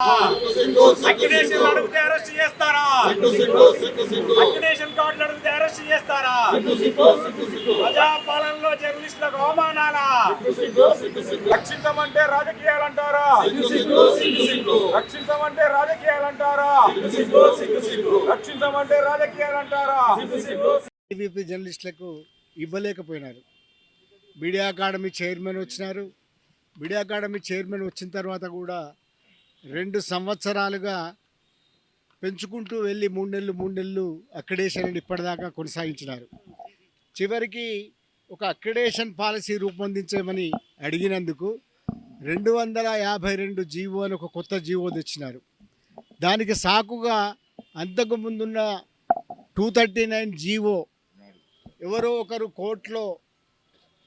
Accreditation అడిగితే arrest చేస్తారా? Accreditation కార్డులు అడిగితే అరెస్ట్ చేస్తారా? ప్రజాపాలనలో జర్నలిస్టులకు అవమానాలా? రక్షించమంటే రాజకీయాలు అంటారా? రక్షించమంటే రాజకీయాలు అంటారా? రక్షించమంటే రాజకీయాలు అంటారా? టీవీపీ జర్నలిస్టులకు ఇవ్వలేకపోయినారు. మీడియా అకాడమీ చైర్మన్ వచ్చినారు. మీడియా అకాడమీ చైర్మన్ వచ్చిన తర్వాత కూడా 2 సంవత్సరాలుగా పెంచుకుంటూ వెళ్ళి 3 నెలలు అక్రిడేషన్ ఇప్పటిదాకా కొనసాగించినారు. చివరికి ఒక అక్రిడేషన్ పాలసీ రూపొందించమని అడిగినందుకు 252 జీవో అని ఒక కొత్త జీవో తెచ్చినారు. దానికి సాకుగా అంతకుముందున్న 239 జీవో ఎవరో ఒకరు కోర్టులో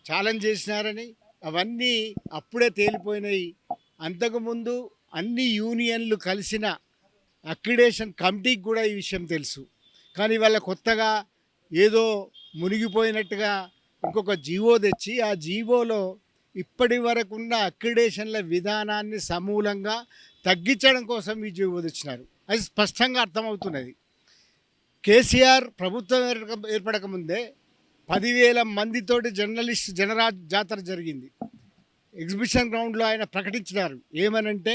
ఛాలెంజ్ చేసినారని అవన్నీ అప్పుడే తేలిపోయినాయి. అంతకుముందు అన్ని యూనియన్లు కలిసిన అక్రిడేషన్ కమిటీకి కూడా ఈ విషయం తెలుసు. కానీ వాళ్ళ కొత్తగా ఏదో మునిగిపోయినట్టుగా ఇంకొక జీవో తెచ్చి ఆ జీవోలో ఇప్పటి వరకు ఉన్న అక్రిడేషన్ల విధానాన్ని సమూలంగా తగ్గించడం కోసం ఈ జీవో తెచ్చినారు. అది స్పష్టంగా అర్థమవుతున్నది. కేసీఆర్ ప్రభుత్వం ఏర్పడకముందే 10,000 మందితోటి జనరాజ్ జాతర జరిగింది. ఎగ్జిబిషన్ గ్రౌండ్లో ఆయన ప్రకటించినారు. ఏమనంటే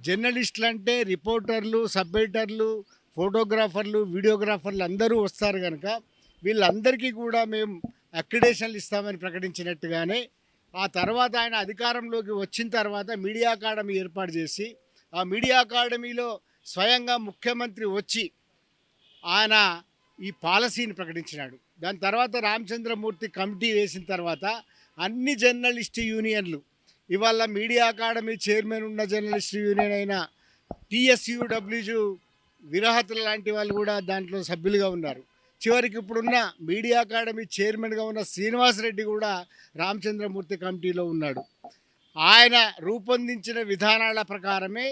జర్నలిస్టులు అంటే రిపోర్టర్లు, సబ్ ఎడిటర్లు, ఫోటోగ్రాఫర్లు, వీడియోగ్రాఫర్లు అందరూ వస్తారు కనుక వీళ్ళందరికీ కూడా మేము అక్రిడేషన్లు ఇస్తామని ప్రకటించినట్టుగానే ఆ తర్వాత ఆయన అధికారంలోకి వచ్చిన తర్వాత మీడియా అకాడమీ ఏర్పాటు చేసి ఆ మీడియా అకాడమీలో స్వయంగా ముఖ్యమంత్రి వచ్చి ఆయన ఈ పాలసీని ప్రకటించినాడు. దాని తర్వాత రామచంద్రమూర్తి కమిటీ వేసిన తర్వాత అన్ని జర్నలిస్టు యూనియన్లు ఇవాళ మీడియా అకాడమీ చైర్మన్ ఉన్న జర్నలిస్టు యూనియన్ అయిన TSUWజు విరాహతుల లాంటి వాళ్ళు కూడా దాంట్లో సభ్యులుగా ఉన్నారు. చివరికి ఇప్పుడున్న మీడియా అకాడమీ చైర్మన్గా ఉన్న శ్రీనివాసరెడ్డి కూడా రామచంద్రమూర్తి కమిటీలో ఉన్నాడు. ఆయన రూపొందించిన విధానాల ప్రకారమే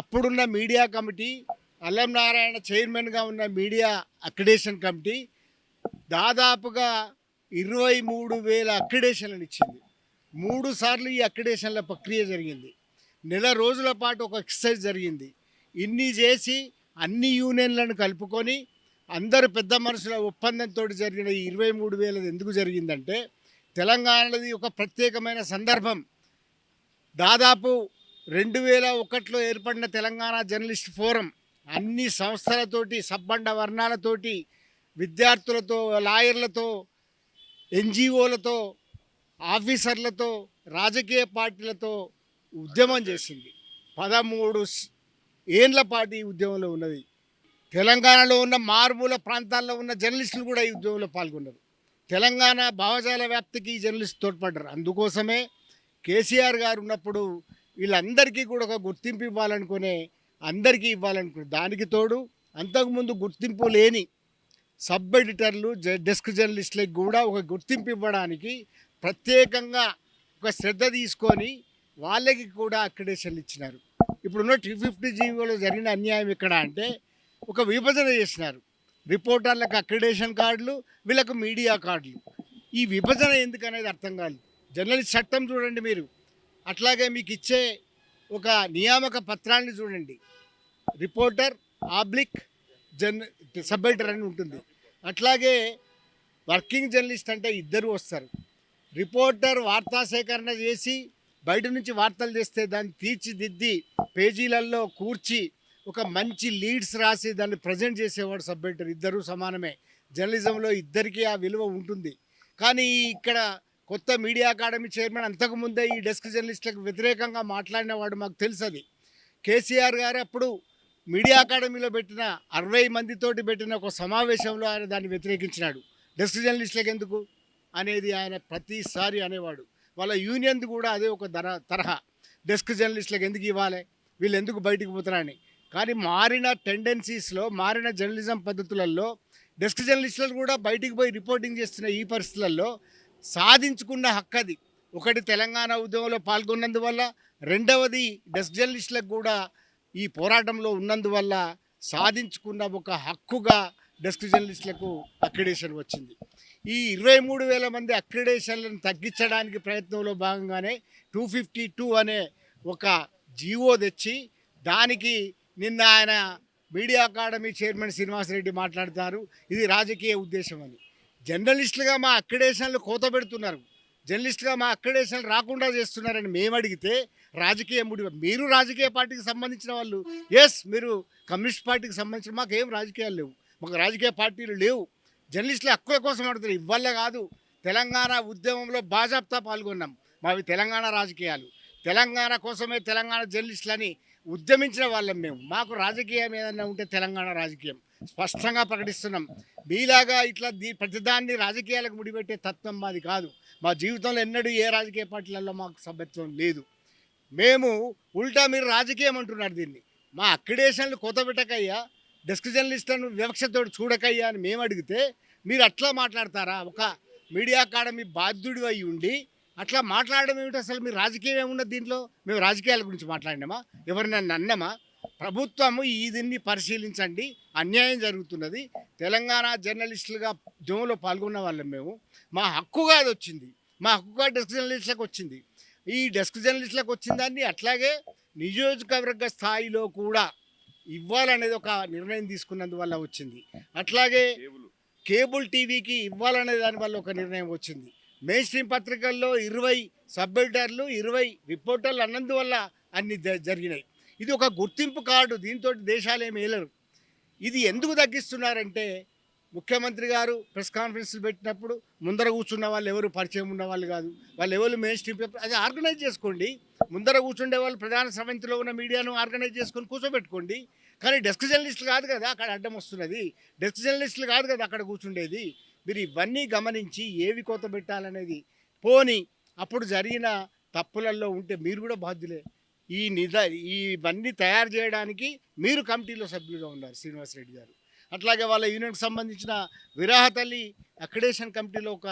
అప్పుడున్న మీడియా కమిటీ, అల్లం నారాయణ చైర్మన్గా ఉన్న మీడియా అక్రిడేషన్ కమిటీ దాదాపుగా 23,000 అక్రిడేషన్లను ఇచ్చింది. 3 సార్లు ఈ అక్రిడేషన్ల ప్రక్రియ జరిగింది. నెల రోజుల పాటు ఒక ఎక్సర్సైజ్ జరిగింది. ఇన్ని చేసి అన్ని యూనియన్లను కలుపుకొని అందరు పెద్ద మనుషుల ఒప్పందంతో జరిగిన ఈ 23,000 ఎందుకు జరిగిందంటే తెలంగాణది ఒక ప్రత్యేకమైన సందర్భం. దాదాపు 2001లో ఏర్పడిన తెలంగాణ జర్నలిస్ట్ ఫోరం అన్ని సంస్థలతోటి, సబ్బండ వర్ణాలతోటి, విద్యార్థులతో, లాయర్లతో, NGOలతో, ఆఫీసర్లతో, రాజకీయ పార్టీలతో ఉద్యమం చేసింది. 13 ఏళ్ల పాటు ఈ ఉద్యమంలో ఉన్నది. తెలంగాణలో ఉన్న మారుమూల ప్రాంతాల్లో ఉన్న జర్నలిస్టులు కూడా ఈ ఉద్యమంలో పాల్గొన్నారు. తెలంగాణ భావజాల వ్యాప్తికి ఈ జర్నలిస్టు తోడ్పడ్డారు. అందుకోసమే కేసీఆర్ గారు ఉన్నప్పుడు వీళ్ళందరికీ కూడా ఒక గుర్తింపు ఇవ్వాలనుకునే అందరికీ ఇవ్వాలనుకున్నారు. దానికి తోడు అంతకుముందు గుర్తింపు లేని సబ్ ఎడిటర్లు, డెస్క్ జర్నలిస్టులకు కూడా ఒక గుర్తింపు ఇవ్వడానికి ప్రత్యేకంగా ఒక శ్రద్ధ తీసుకొని వాళ్ళకి కూడా అక్రిడేషన్లు ఇచ్చినారు. ఇప్పుడున్న 250 జీవోలో జరిగిన అన్యాయం ఎక్కడ అంటే ఒక విభజన చేసినారు. రిపోర్టర్లకు అక్రిడేషన్ కార్డులు, వీళ్ళకు మీడియా కార్డులు. ఈ విభజన ఎందుకనేది అర్థం కాలేదు. జర్నలిస్ట్ చట్టం చూడండి మీరు, అట్లాగే మీకు ఇచ్చే ఒక నియామక పత్రాన్ని చూడండి. రిపోర్టర్ ఆబ్లిక్ సబ్ ఎడిటర్ అని ఉంటుంది. అట్లాగే వర్కింగ్ జర్నలిస్ట్ అంటే ఇద్దరు వస్తారు. రిపోర్టర్ వార్తా సేకరణ చేసి బయట నుంచి వార్తలు చేస్తే దాన్ని తీర్చిదిద్ది పేజీలలో కూర్చి ఒక మంచి లీడ్స్ రాసి దాన్ని ప్రజెంట్ చేసేవాడు సబ్ ఎడిటర్. ఇద్దరు సమానమే. జర్నలిజంలో ఇద్దరికీ ఆ విలువ ఉంటుంది. కానీ ఇక్కడ కొత్త మీడియా అకాడమీ చైర్మన్ అంతకుముందే ఈ డెస్క్ జర్నలిస్టులకు వ్యతిరేకంగా మాట్లాడినవాడు, మాకు తెలుసది. కేసీఆర్ గారు అప్పుడు మీడియా అకాడమీలో పెట్టిన 60 మందితోటి పెట్టిన ఒక సమావేశంలో ఆయన దాన్ని వ్యతిరేకించినాడు. డెస్క్ జర్నలిస్టులకు ఎందుకు అనేది ఆయన ప్రతిసారి అనేవాడు. వాళ్ళ యూనియన్ కూడా అదే ఒక తరహా. డెస్క్ జర్నలిస్టులకు ఎందుకు ఇవ్వాలి, వీళ్ళు ఎందుకు బయటికి పోతారని. కానీ మారిన టెండెన్సీస్లో, మారిన జర్నలిజం పద్ధతులలో డెస్క్ జర్నలిస్టులు కూడా బయటికి పోయి రిపోర్టింగ్ చేస్తున్న ఈ పరిస్థితులలో సాధించుకున్న హక్కు అది. ఒకటి తెలంగాణ ఉద్యమంలో పాల్గొన్నందువల్ల, రెండవది డెస్క్ జర్నలిస్టులకు కూడా ఈ పోరాటంలో ఉన్నందువల్ల సాధించుకున్న ఒక హక్కుగా డెస్క్ జర్నలిస్టులకు అక్రిడేషన్ వచ్చింది. ఈ 23,000 మంది అక్రిడేషన్లను తగ్గించడానికి ప్రయత్నంలో భాగంగానే 252 అనే ఒక జీవో తెచ్చి దానికి నిన్న ఆయన మీడియా అకాడమీ చైర్మన్ శ్రీనివాసరెడ్డి మాట్లాడతారు ఇది రాజకీయ ఉద్దేశం అని. జర్నలిస్టులుగా మా అక్రిడేషన్లు కోత పెడుతున్నారు, జర్నలిస్టుగా మా అక్రిడేషన్లు రాకుండా చేస్తున్నారని మేము అడిగితే రాజకీయ మీరు రాజకీయ పార్టీకి సంబంధించిన వాళ్ళు, ఎస్ మీరు కమ్యూనిస్ట్ పార్టీకి సంబంధించిన, మాకు ఏం రాజకీయాలు లేవు, మాకు రాజకీయ పార్టీలు లేవు. జర్నలిస్టుల హక్కుల కోసం అడుగుతారు. ఇవ్వల్ల కాదు, తెలంగాణ ఉద్యమంలో బాజాప్తా పాల్గొన్నాం. మావి తెలంగాణ రాజకీయాలు, తెలంగాణ కోసమే తెలంగాణ జర్నలిస్టులని ఉద్యమించిన వాళ్ళం మేము. మాకు రాజకీయం ఏదన్నా ఉంటే తెలంగాణ రాజకీయం స్పష్టంగా ప్రకటిస్తున్నాం. మీలాగా ఇట్లా ప్రతిదాన్ని రాజకీయాలకు ముడిపెట్టే తత్వం మాది కాదు. మా జీవితంలో ఎన్నడూ ఏ రాజకీయ పార్టీలలో మాకు సభ్యత్వం లేదు. మేము ఉల్టా మీరు రాజకీయం అంటున్నారు దీన్ని. మా అక్రిడేషన్లు కొత్త పెట్టకయ్యా, డెస్క్ జర్నలిస్టులను వివక్షతో చూడకయ్యా అని మేము అడిగితే మీరు అట్లా మాట్లాడతారా? ఒక మీడియా అకాడమీ బాధ్యుడు అయి ఉండి అట్లా మాట్లాడడం ఏమిటి? అసలు మీరు రాజకీయం ఏమున్నది దీంట్లో? మేము రాజకీయాల గురించి మాట్లాడినామా? ఎవరినన్నా అన్నామా? ప్రభుత్వము దీన్ని పరిశీలించండి, అన్యాయం జరుగుతున్నది. తెలంగాణ జర్నలిస్టులుగా ఉద్యమంలో పాల్గొన్న వాళ్ళం మేము. మా హక్కుగా అది వచ్చింది, మా హక్కుగా డెస్క్ జర్నలిస్టులకు వచ్చింది. ఈ డెస్క్ జర్నలిస్టులకు వచ్చిన దాన్ని అట్లాగే నియోజకవర్గ స్థాయిలో కూడా ఇవ్వాలనేది ఒక నిర్ణయం తీసుకున్నందువల్ల వచ్చింది. అట్లాగే కేబుల్ టీవీకి ఇవ్వాలనే దానివల్ల ఒక నిర్ణయం వచ్చింది. మెయిన్ స్ట్రీమ్ పత్రికల్లో 20 సబ్ ఎడిటర్లు 20 రిపోర్టర్లు అన్నందువల్ల అన్ని జరిగినాయి. ఇది ఒక గుర్తింపు కార్డు, దీంతో దేశాలు ఏమి వేయలేరు. ఇది ఎందుకు తగ్గిస్తున్నారంటే ముఖ్యమంత్రి గారు ప్రెస్ కాన్ఫరెన్స్లు పెట్టినప్పుడు ముందర కూర్చున్న వాళ్ళు ఎవరు పరిచయం ఉన్న వాళ్ళు కాదు, వాళ్ళు ఎవరు మెయిన్ స్ట్రీమ్ పేపర్ అది ఆర్గనైజ్ చేసుకోండి. ముందర కూర్చుండే వాళ్ళు ప్రధాన సమితిలో ఉన్న మీడియాను ఆర్గనైజ్ చేసుకొని కూర్చోబెట్టుకోండి. కానీ డెస్క్ జర్నలిస్టులు కాదు కదా అక్కడ అడ్డం వస్తున్నది, డెస్క్ జర్నలిస్టులు కాదు కదా అక్కడ కూర్చుండేది. మీరు ఇవన్నీ గమనించి ఏవి కోత పెట్టాలనేది పోని అప్పుడు జరిగిన తప్పులలో ఉంటే మీరు కూడా బాధ్యులే. ఇవన్నీ తయారు చేయడానికి మీరు కమిటీలో సభ్యులుగా ఉన్నారు శ్రీనివాసరెడ్డి గారు. అట్లాగే వాళ్ళ యూనియన్కి సంబంధించిన విరాహతల్లి అక్రిడేషన్ కమిటీలో ఒక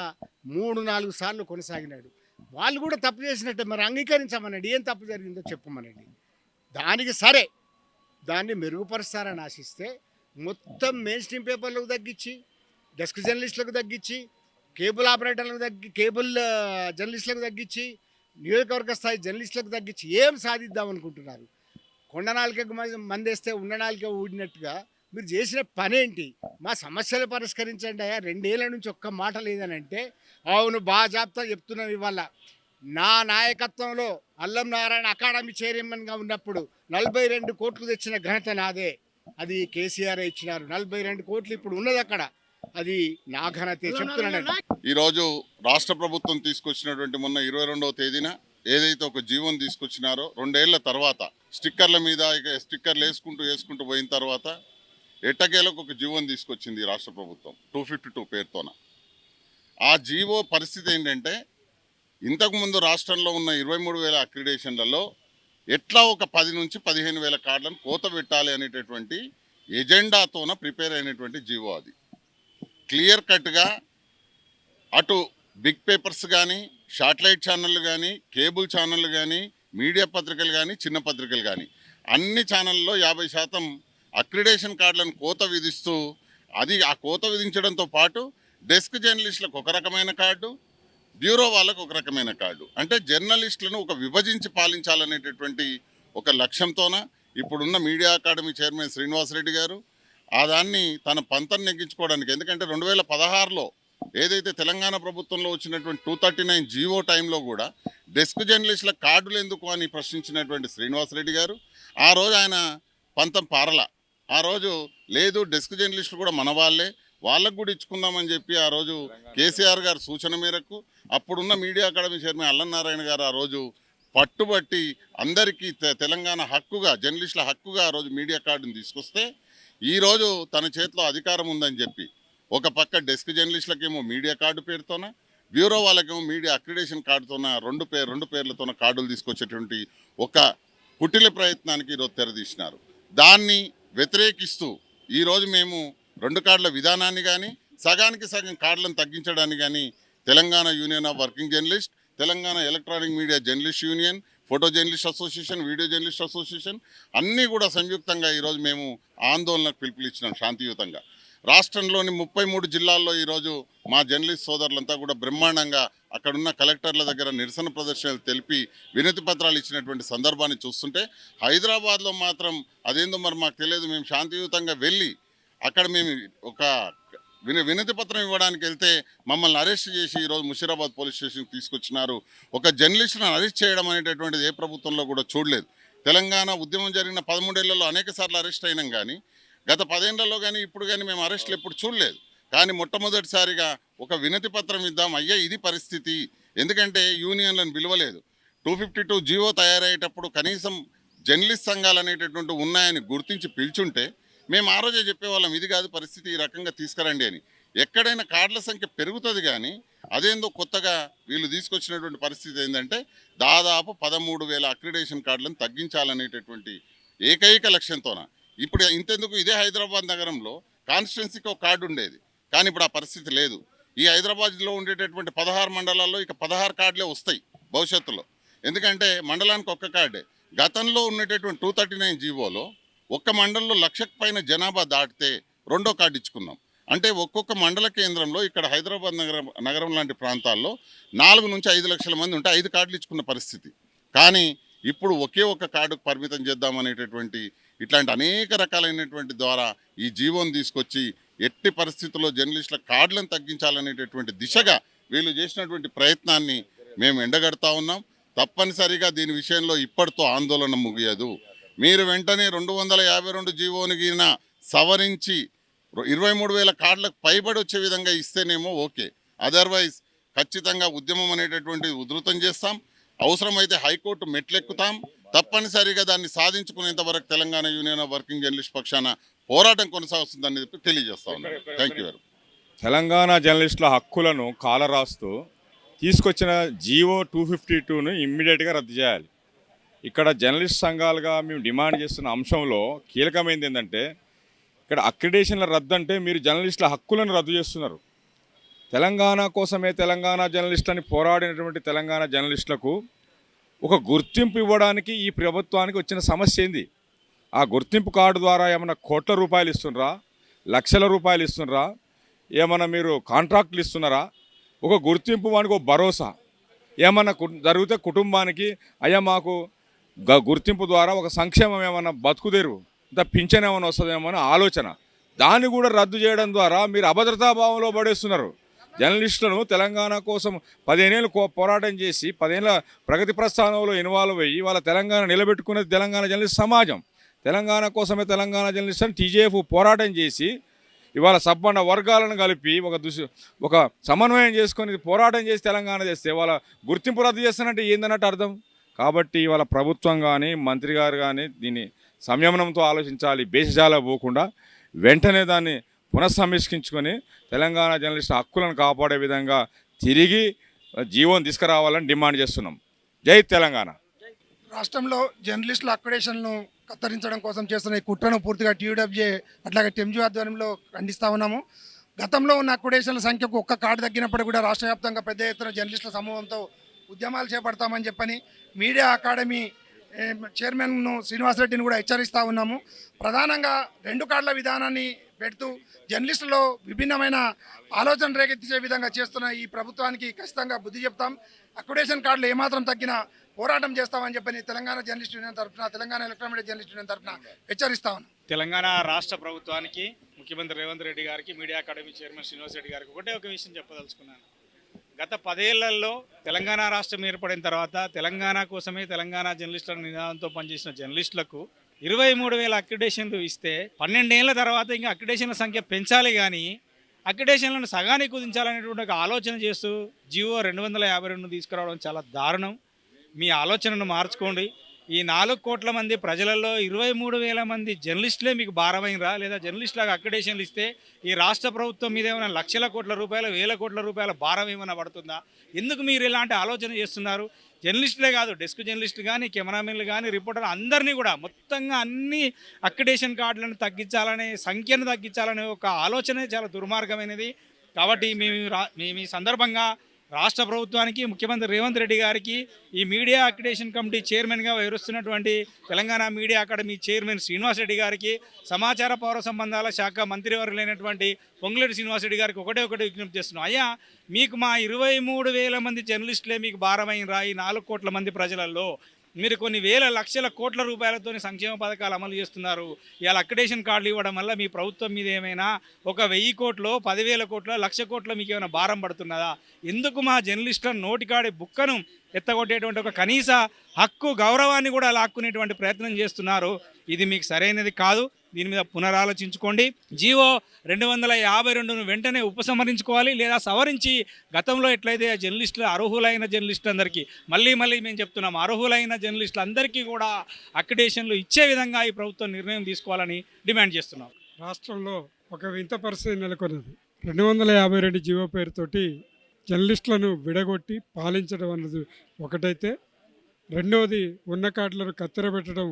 3-4 సార్లు కొనసాగినాడు. వాళ్ళు కూడా తప్పు చేసినట్టే, మరి అంగీకరించమనండి, ఏం తప్పు జరిగిందో చెప్పమనండి. దానికి సరే దాన్ని మెరుగుపరుస్తారని ఆశిస్తే మొత్తం మెయిన్ స్ట్రీమ్ పేపర్లకు తగ్గించి, డెస్క్ జర్నలిస్టులకు తగ్గించి, కేబుల్ ఆపరేటర్లకు కేబుల్ జర్నలిస్టులకు తగ్గించి, నియోజకవర్గ స్థాయి జర్నలిస్టులకు తగ్గించి ఏం సాధిద్దాం అనుకుంటున్నారు? కొండ నాలుకకు మందేస్తే ఉన్న నాలుక ఊడినట్టుగా మీరు చేసిన పనేంటి? మా సమస్యలు పరిష్కరించండి అయ్యా. 2 ఏళ్ల నుంచి ఒక్క మాట లేదనంటే అవును బాజాప్తా చెప్తున్నాను. ఇవాళ నా నాయకత్వంలో అల్లం నారాయణ అకాడమీ చైర్మన్గా ఉన్నప్పుడు 42 కోట్లు తెచ్చిన ఘనత నాదే. అది కేసీఆర్ ఇచ్చినారు. 42 కోట్లు ఇప్పుడు ఉన్నది అక్కడ, అది నా ఘనతే చెప్తున్నాను. ఈరోజు రాష్ట్ర ప్రభుత్వం తీసుకొచ్చినటువంటి మొన్న 22వ తేదీన ఏదైతే ఒక జీవో తీసుకొచ్చినారో 2 ఏళ్ల తర్వాత స్టిక్కర్ల మీద స్టిక్కర్లు వేసుకుంటూ పోయిన తర్వాత ఎట్టకేలకు ఒక జీవో తీసుకొచ్చింది రాష్ట్ర ప్రభుత్వం 252 పేరుతోన. ఆ జీవో పరిస్థితి ఏంటంటే ఇంతకుముందు రాష్ట్రంలో ఉన్న 23,000 అక్రిడేషన్లలో ఎట్లా ఒక 10 నుంచి 15,000 కార్డులను కోత పెట్టాలి అనేటటువంటి ఎజెండాతోన ప్రిపేర్ అయినటువంటి జీవో. అది క్లియర్ కట్గా అటు బిగ్ పేపర్స్ కానీ, శాటిలైట్ ఛానళ్ళు కానీ, కేబుల్ ఛానళ్ళు కానీ, మీడియా పత్రికలు కానీ, చిన్న పత్రికలు కానీ అన్ని ఛానళ్ళలో 50% అక్రిడేషన్ కార్డులను కోత విధిస్తూ, అది ఆ కోత విధించడంతో పాటు డెస్క్ జర్నలిస్టులకు ఒక రకమైన కార్డు, బ్యూరో వాళ్ళకు ఒక రకమైన కార్డు, అంటే జర్నలిస్టులను ఒక విభజించి పాలించాలనేటటువంటి ఒక లక్ష్యంతోన ఇప్పుడున్న మీడియా అకాడమీ చైర్మన్ శ్రీనివాసరెడ్డి గారు ఆ దాన్ని తన పంతం నెగ్గించుకోవడానికి, ఎందుకంటే 2016లో ఏదైతే తెలంగాణ ప్రభుత్వంలో వచ్చినటువంటి 239 జీవో టైంలో కూడా డెస్క్ జర్నలిస్టుల కార్డులు ఎందుకు అని ప్రశ్నించినటువంటి శ్రీనివాసరెడ్డి గారు ఆ రోజు ఆయన పంతం పారల. ఆ రోజు లేదు డెస్క్ జర్నలిస్టులు కూడా మన వాళ్ళకు కూడా ఇచ్చుకుందామని చెప్పి ఆ రోజు కేసీఆర్ గారు సూచన మేరకు అప్పుడున్న మీడియా అకాడమీ చైర్మన్ అల్లం నారాయణ గారు ఆ రోజు పట్టుబట్టి అందరికీ తెలంగాణ హక్కుగా, జర్నలిస్టుల హక్కుగా ఆ రోజు మీడియా కార్డును తీసుకొస్తే ఈరోజు తన చేతిలో అధికారం ఉందని చెప్పి ఒక పక్క డెస్క్ జర్నలిస్టులకేమో మీడియా కార్డు పేరుతోన, బ్యూరో వాళ్ళకేమో మీడియా అక్రిడేషన్ కార్డుతోన రెండు పేర్లతోన కార్డులు తీసుకొచ్చేటువంటి ఒక కుటిల ప్రయత్నానికి ఈరోజు తెరదీసినారు. దాన్ని వ్యతిరేకిస్తూ ఈరోజు మేము 2 కార్డుల విధానాన్ని కానీ, సగానికి సగం కార్డులను తగ్గించడానికి కానీ Telangana union of working journalist, Telangana electronic media journalist union, photo journalist association, video journalist association అన్నీ కూడా సంయుక్తంగా ఈరోజు మేము ఆందోళనకు పిలుపునిచ్చినాం శాంతియుతంగా. రాష్ట్రంలోని 33 జిల్లాల్లో ఈరోజు మా జర్నలిస్ట్ సోదరులంతా కూడా బ్రహ్మాండంగా అక్కడున్న కలెక్టర్ల దగ్గర నిరసన ప్రదర్శనలు తెలిపి వినతి పత్రాలు ఇచ్చినటువంటి సందర్భాన్ని చూస్తుంటే, హైదరాబాద్లో మాత్రం అదేందో మరి మాకు తెలియదు, మేము శాంతియుతంగా వెళ్ళి అక్కడ మేము ఒక వినతి పత్రం ఇవ్వడానికి వెళ్తే మమ్మల్ని అరెస్ట్ చేసి ఈరోజు ముషీరాబాద్ పోలీస్ స్టేషన్కి తీసుకొచ్చినారు. ఒక జర్నలిస్ట్ను అరెస్ట్ చేయడం అనేటటువంటిది ఏ ప్రభుత్వంలో కూడా చూడలేదు. తెలంగాణ ఉద్యమం జరిగిన 13 ఏళ్లలో అనేక సార్లు అరెస్ట్ అయినాం, కానీ గత 10 ఏళ్లలో కానీ ఇప్పుడు కానీ మేము అరెస్టులు ఎప్పుడు చూడలేదు. కానీ మొట్టమొదటిసారిగా ఒక వినతి పత్రం ఇద్దాం, అయ్యా ఇది పరిస్థితి, ఎందుకంటే యూనియన్లను పిలవలేదు. 252 జీవో తయారయ్యేటప్పుడు కనీసం జర్నలిస్ట్ సంఘాలు అనేటటువంటి ఉన్నాయని గుర్తించి పిలుచుంటే మేము ఆ రోజే చెప్పేవాళ్ళం, ఇది కాదు పరిస్థితి, ఈ రకంగా తీసుకురండి అని. ఎక్కడైనా కార్డుల సంఖ్య పెరుగుతుంది, కానీ అదేందో కొత్తగా వీళ్ళు తీసుకొచ్చినటువంటి పరిస్థితి ఏంటంటే దాదాపు 13,000 అక్రిడేషన్ కార్డులను తగ్గించాలనేటటువంటి ఏకైక లక్ష్యంతోన. ఇప్పుడు ఇంతెందుకు, ఇదే హైదరాబాద్ నగరంలో కాన్స్టిట్యున్సీకి ఒక కార్డు ఉండేది, కానీ ఇప్పుడు ఆ పరిస్థితి లేదు. ఈ హైదరాబాద్లో ఉండేటటువంటి 16 మండలాల్లో ఇక 16 కార్డులే వస్తాయి భవిష్యత్తులో, ఎందుకంటే మండలానికి ఒక్క కార్డే. గతంలో ఉన్నటువంటి 239 జీవోలో ఒక్క మండలంలో 1,00,000 పైన జనాభా దాటితే రెండో కార్డు ఇచ్చుకున్నాం. అంటే ఒక్కొక్క మండల కేంద్రంలో ఇక్కడ హైదరాబాద్ నగరం లాంటి ప్రాంతాల్లో 4 నుంచి 5 లక్షల మంది ఉంటే 5 కార్డులు ఇచ్చుకున్న పరిస్థితి. కానీ ఇప్పుడు ఒకే ఒక్క కార్డుకు పరిమితం చేద్దామనేటటువంటి ఇట్లాంటి అనేక రకాలైనటువంటి ద్వారా ఈ జీవోని తీసుకొచ్చి ఎట్టి పరిస్థితుల్లో జర్నలిస్టుల కార్డులను తగ్గించాలనేటటువంటి దిశగా వీళ్ళు చేసినటువంటి ప్రయత్నాన్ని మేము ఎండగడతా ఉన్నాం. తప్పనిసరిగా దీని విషయంలో ఇప్పటితో ఆందోళన ముగియదు. మీరు వెంటనే 252 జీవోని గిన సవరించి 23,000 కార్డులకు పైబడి వచ్చే విధంగా ఇస్తేనేమో ఓకే, అదర్వైజ్ ఖచ్చితంగా ఉద్యమం అనేటటువంటిది ఉధృతం చేస్తాం. అవసరమైతే హైకోర్టు మెట్లెక్కుతాం. తప్పనిసరిగా దాన్ని సాధించుకునేంత వరకు Telangana union of working journalist పక్షాన పోరాటం కొనసాగుతుందని చెప్పి తెలియజేస్తా ఉన్నాను. Thank you very much. Telangana జర్నలిస్టుల హక్కులను కాలరాస్తూ తీసుకొచ్చిన జీవో 252ను ఇమ్మీడియట్గా రద్దు చేయాలి. ఇక్కడ జర్నలిస్ట్ సంఘాలుగా మేము డిమాండ్ చేస్తున్న అంశంలో కీలకమైనది ఏంటంటే, ఇక్కడ అక్రిడేషన్ల రద్దు అంటే మీరు జర్నలిస్టుల హక్కులను రద్దు చేస్తున్నారు. తెలంగాణ కోసమే తెలంగాణ జర్నలిస్ట్ అని పోరాడినటువంటి తెలంగాణ జర్నలిస్టులకు ఒక గుర్తింపు ఇవ్వడానికి ఈ ప్రభుత్వానికి వచ్చిన సమస్య ఏంది? ఆ గుర్తింపు కార్డు ద్వారా ఏమైనా కోట్ల రూపాయలు ఇస్తున్నారా, లక్షల రూపాయలు ఇస్తున్నారా, ఏమన్నా మీరు కాంట్రాక్టులు ఇస్తున్నారా? ఒక గుర్తింపు వానికి ఒక భరోసా, ఏమన్నా జరిగితే కుటుంబానికి అయ్యా మాకు గుర్తింపు ద్వారా ఒక సంక్షేమం ఏమన్నా బతుకుదేరు ఇంత పింఛన్ ఏమైనా వస్తుందేమో అని ఆలోచన. దాన్ని కూడా రద్దు చేయడం ద్వారా మీరు అభద్రతాభావంలో పడేస్తున్నారు. జర్నలిస్టులను తెలంగాణ కోసం 15 ఏళ్ళు పోరాటం చేసి 10 ఏళ్ళ ప్రగతి ప్రస్థానంలో ఇన్వాల్వ్ అయ్యి వాళ్ళ తెలంగాణ నిలబెట్టుకునేది తెలంగాణ జర్నలిస్ట్ సమాజం. తెలంగాణ కోసమే తెలంగాణ జర్నలిస్ట్ అని టీజేఎఫ్ పోరాటం చేసి ఇవాళ సబ్బండ వర్గాలను కలిపి ఒక సమన్వయం చేసుకొని పోరాటం చేసి తెలంగాణ చేస్తే వాళ్ళ గుర్తింపు రద్దు చేస్తానంటే ఏందన్నట్టు అర్థం. కాబట్టి ఇవాళ ప్రభుత్వం కానీ మంత్రి గారు కానీ దీన్ని సంయమనంతో ఆలోచించాలి. బేసిజాల పోకుండా వెంటనే దాన్ని పునఃసమీక్షించుకొని తెలంగాణ జర్నలిస్ట్ హక్కులను కాపాడే విధంగా తిరిగి జీవోని తీసుకురావాలని డిమాండ్ చేస్తున్నాం. జై తెలంగాణ. రాష్ట్రంలో జర్నలిస్టుల అక్రిడేషన్ను కత్తిరించడం కోసం చేస్తున్న ఈ కుట్రను పూర్తిగా టీయూడబ్ల్యూజే అట్లాగే టెంజు ఆధ్వర్యంలో ఖండిస్తూ ఉన్నాము. గతంలో ఉన్న అక్రిడేషన్ల సంఖ్యకు ఒక్క కార్డు తగ్గినప్పుడు కూడా రాష్ట్ర వ్యాప్తంగా పెద్ద ఎత్తున జర్నలిస్టుల సమూహంతో ఉద్యమాలు చేపడతామని చెప్పని మీడియా అకాడమీ చైర్మన్ను శ్రీనివాసరెడ్డిని కూడా హెచ్చరిస్తూ ఉన్నాము. ప్రధానంగా 2 కార్డుల విధానాన్ని పెడుతూ జర్నలిస్టులో విభిన్నమైన ఆలోచన రేకెత్తించే విధంగా చేస్తున్న ఈ ప్రభుత్వానికి ఖచ్చితంగా బుద్ధి చెప్తాం. అక్రిడేషన్ కార్డులు ఏమాత్రం తగ్గినా పోరాటం చేస్తామని చెప్పని తెలంగాణ జర్నలిస్ట్ యూనియన్ తరఫున, తెలంగాణ ఎలక్ట్రానిక్ జర్నలిస్ట్ యూనియన్ తరఫున హెచ్చరిస్తా ఉన్నాం. తెలంగాణ రాష్ట్ర ప్రభుత్వానికి, ముఖ్యమంత్రి రేవంత్ రెడ్డి గారికి, media academy chairman Srinivas Reddy గారికి ఒక విషయం చెప్పదలుచుకున్నాను. గత 10 ఏళ్లలో తెలంగాణ రాష్ట్రం ఏర్పడిన తర్వాత తెలంగాణ కోసమే తెలంగాణ జర్నలిస్టుల నినాదంతో పనిచేసిన జర్నలిస్టులకు 23,000 అక్రిడేషన్లు ఇస్తే 12 ఏళ్ల తర్వాత ఇంకా అక్రిడేషన్ల సంఖ్య పెంచాలి, కానీ అక్రిడేషన్లను సగానికి కుదించాలనేటువంటి ఒక ఆలోచన చేస్తూ జీవో 252 తీసుకురావడం చాలా దారుణం. మీ ఆలోచనను మార్చుకోండి. ఈ 4 కోట్ల మంది ప్రజలలో 23,000 మంది జర్నలిస్టులే మీకు భారమైనరా? లేదా జర్నలిస్టులకు అక్రిడేషన్లు ఇస్తే ఈ రాష్ట్ర ప్రభుత్వం మీద ఏమైనా లక్షల కోట్ల రూపాయలు, వేల కోట్ల రూపాయల భారం ఏమైనా పడుతుందా? ఎందుకు మీరు ఇలాంటి ఆలోచన చేస్తున్నారు? జర్నలిస్టులే కాదు, డెస్క్ జర్నలిస్టులు కానీ, కెమెరామెన్లు కానీ, రిపోర్టర్లు అందరినీ కూడా మొత్తంగా అన్ని అక్రిడేషన్ కార్డులను తగ్గించాలనే, సంఖ్యను తగ్గించాలనే ఒక ఆలోచనే చాలా దుర్మార్గమైనది. కాబట్టి మేము ఈ సందర్భంగా రాష్ట్ర ప్రభుత్వానికి ముఖ్యమంత్రి రేవంత్ రెడ్డి గారికి ఈ మీడియా అక్రిడేషన్ కమిటీ చైర్మన్గా వ్యవహరిస్తున్నటువంటి Telangana media academy chairman Srinivas Reddy గారికి, సమాచార పౌర సంబంధాల శాఖ మంత్రివర్యులైనటువంటి పొంగులేటి శ్రీనివాస్ రెడ్డి గారికి ఒకటి విజ్ఞప్తి చేస్తున్నాం. అయ్యా, మీకు మా 23,000 మంది జర్నలిస్టులే మీకు భారమైన ఈ 4 కోట్ల మంది ప్రజలలో మీరు కొన్ని వేల లక్షల కోట్ల రూపాయలతో సంక్షేమ పథకాలు అమలు చేస్తున్నారు. ఇవాళ అక్రిడేషన్ కార్డులు ఇవ్వడం వల్ల మీ ప్రభుత్వం మీద ఏమైనా ఒక 1000 కోట్లో 10,000 కోట్ల 1,00,000 కోట్ల మీకు ఏమైనా భారం పడుతున్నదా? ఎందుకు మా జర్నలిస్టుల నోటికాడి బుక్కను ఎత్తగొట్టేటువంటి ఒక కనీస హక్కు గౌరవాన్ని కూడా లాక్కునేటువంటి ప్రయత్నం చేస్తున్నారు? ఇది మీకు సరైనది కాదు. దీని మీద పునరాలోచించుకోండి. జీవో 252ను వెంటనే ఉపసంహరించుకోవాలి, లేదా సవరించి గతంలో ఎట్లయితే జర్నలిస్టులు అర్హులైన జర్నలిస్టులందరికీ మళ్ళీ మేము చెప్తున్నాం, అర్హులైన జర్నలిస్టులందరికీ కూడా అక్రిడేషన్లు ఇచ్చే విధంగా ఈ ప్రభుత్వం నిర్ణయం తీసుకోవాలని డిమాండ్ చేస్తున్నాం. రాష్ట్రంలో ఒక వింత పరిస్థితి నెలకొన్నది. 252 జీవో పేరుతోటి జర్నలిస్టులను విడగొట్టి పాలించడం అన్నది ఒకటైతే, రెండవది ఉన్న కార్డులను కత్తెరబెట్టడం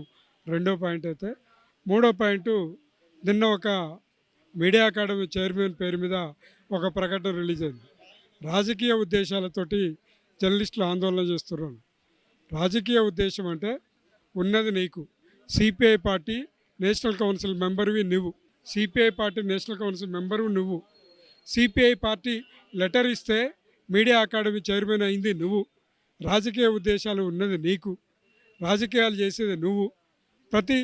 రెండో పాయింట్ అయితే, మూడో పాయింట్ నిన్న ఒక మీడియా అకాడమీ చైర్మన్ పేరు మీద ఒక ప్రకటన రిలీజ్ అయింది. రాజకీయ ఉద్దేశాలతోటి జర్నలిస్టులు ఆందోళన చేస్తున్నారు. రాజకీయ ఉద్దేశం అంటే ఉన్నది నీకు. సిపిఐ పార్టీ నేషనల్ కౌన్సిల్ మెంబర్వి నువ్వు. CPI party national council member నువ్వు. సిపిఐ పార్టీ లెటర్ ఇస్తే మీడియా అకాడమీ చైర్మన్ అయింది నువ్వు. రాజకీయ ఉద్దేశాలు ఉన్నది నీకు. రాజకీయాలు చేసేది నువ్వు. ప్రతి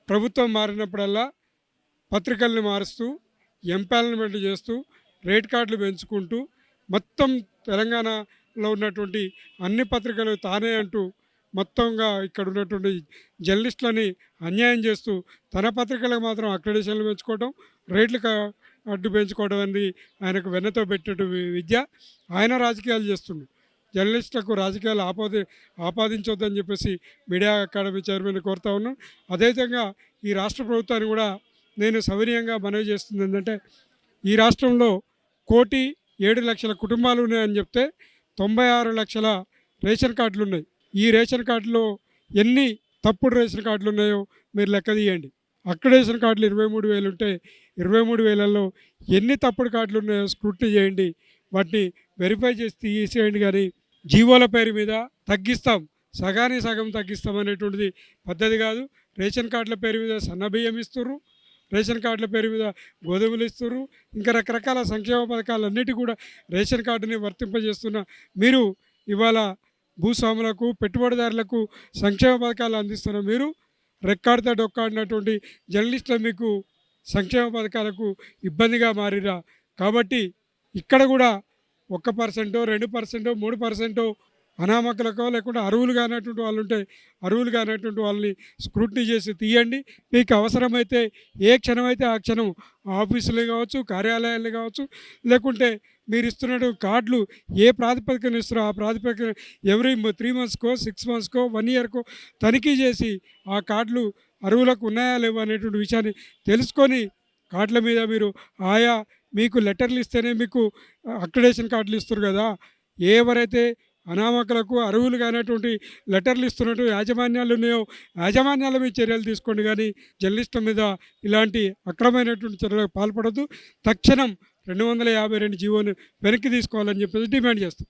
ప్రభుత్వం మారినప్పుడల్లా పత్రికల్ని మారుస్తూ, ఎంపానల్మెంట్ చేస్తూ, రేట్ కార్డులు పెంచుకుంటూ, మొత్తం తెలంగాణలో ఉన్నటువంటి అన్ని పత్రికలు తానే అంటూ మొత్తంగా ఇక్కడ ఉన్నటువంటి జర్నలిస్టులని అన్యాయం చేస్తూ తన పత్రికలకు మాత్రం అక్రిడేషన్లు పెంచుకోవడం, రేట్లకు అడ్డు పెంచుకోవడం అనేది ఆయనకు వెన్నతో పెట్టినట్టు విద్య. ఆయన రాజకీయాలు చేస్తుండు. జర్నలిస్టులకు రాజకీయాలు ఆపాదించొద్దని చెప్పేసి మీడియా అకాడమీ చైర్మన్ కోరుతా ఉన్నాను. అదేవిధంగా ఈ రాష్ట్ర ప్రభుత్వాన్ని కూడా నేను సవినయంగా మనవి చేస్తుంది ఏంటంటే, ఈ రాష్ట్రంలో 1,07,00,000 కుటుంబాలు ఉన్నాయని చెప్తే 96 లక్షల రేషన్ కార్డులు ఉన్నాయి. ఈ రేషన్ కార్డులో ఎన్ని తప్పుడు రేషన్ కార్డులు ఉన్నాయో మీరు లెక్క తీయండి. అక్రిడేషన్ కార్డులు 23,000 ఉంటే 23,000లో ఎన్ని తప్పుడు కార్డులు ఉన్నాయో స్క్రూటినీ చేయండి. వాటిని వెరిఫై చేసి తీసేయండి. కానీ జీవోల పేరు మీద తగ్గిస్తాం, సగానికి సగం తగ్గిస్తాం అనేటువంటిది పద్ధతి కాదు. రేషన్ కార్డుల పేరు మీద సన్నబియ్యం ఇస్తుర్రు, రేషన్ కార్డుల పేరు మీద గోధుమలు ఇస్తుర్రు, ఇంకా రకరకాల సంక్షేమ పథకాలన్నిటి కూడా రేషన్ కార్డుని వర్తింపజేస్తున్న మీరు ఇవాళ భూస్వాములకు, పెట్టుబడిదారులకు సంక్షేమ పథకాలు అందిస్తున్న మీరు రెక్కాడితే డొక్కాడినటువంటి జర్నలిస్టులు మీకు సంక్షేమ పథకాలకు ఇబ్బందిగా మారిరా. కాబట్టి ఇక్కడ కూడా 1%, 2%, 3% అనామకులకో లేకుంటే అర్హులు కానటువంటి వాళ్ళు ఉంటే అర్హులు కానటువంటి వాళ్ళని స్క్రూటినీ చేసి తీయండి. మీకు అవసరమైతే ఏ క్షణమైతే ఆ క్షణం ఆఫీసులు కావచ్చు, కార్యాలయాలు కావచ్చు, లేకుంటే మీరు ఇస్తున్న కార్డులు ఏ ప్రాతిపదికన ఇస్తారో ఆ ప్రాతిపదికన ఎవ్రీ 3 మంత్స్కో 6 మంత్స్కో 1 ఇయర్కో తనిఖీ చేసి ఆ కార్డులు అర్హులకు ఉన్నాయా లేవా అనేటువంటి విషయాన్ని తెలుసుకొని కార్డుల మీద మీరు ఆయా మీకు లెటర్లు ఇస్తేనే మీకు అక్రిడేషన్ కార్డులు ఇస్తారు కదా. ఎవరైతే అనామకులకు అర్హులు కానటువంటి లెటర్లు ఇస్తున్నట్టు యాజమాన్యాలు ఉన్నాయో యాజమాన్యాల మీద చర్యలు తీసుకోండి. కానీ జర్నలిస్టుల మీద ఇలాంటి అక్రమైనటువంటి చర్యలకు పాల్పడద్దు. తక్షణం 252 జీవోని వెనక్కి తీసుకోవాలని చెప్పేసి డిమాండ్ చేస్తాం.